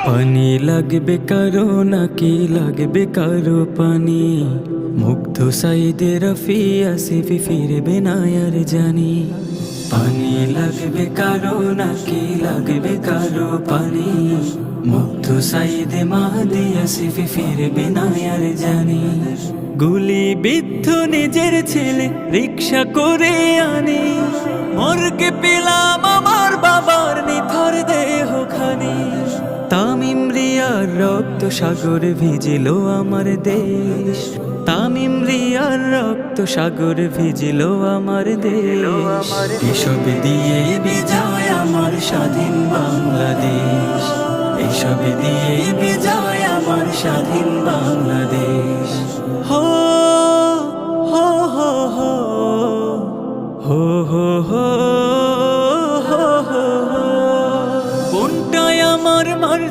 পানি লাগবে কারো নাকি লাগবে কারো পানি, মুগ্ধ সাইদে রফি আসিফি ফিরবে না আর জানি। পানি লাগবে কারো নাকি লাগবে কারো পানি, মুগ্ধ সাইদে মাহদি আসিফি ফিরবে না আর জানি। গুলি বিদ্ধ নিজের ছেলে রিক্সা করে আনি, মর্গে পেলাম আমার বাবার নিথর দেহ খানি। তামিম রিয়ার রক্ত সাগর ভিজিল আমার দেশ, তামিম রিয়ার রক্ত সাগর ভিজিল আমার দেশ। এসব দিয়ে বিজয় আমার স্বাধীন বাংলাদেশ, এসব দিয়ে বিজয় আমার স্বাধীন বাংলাদেশ।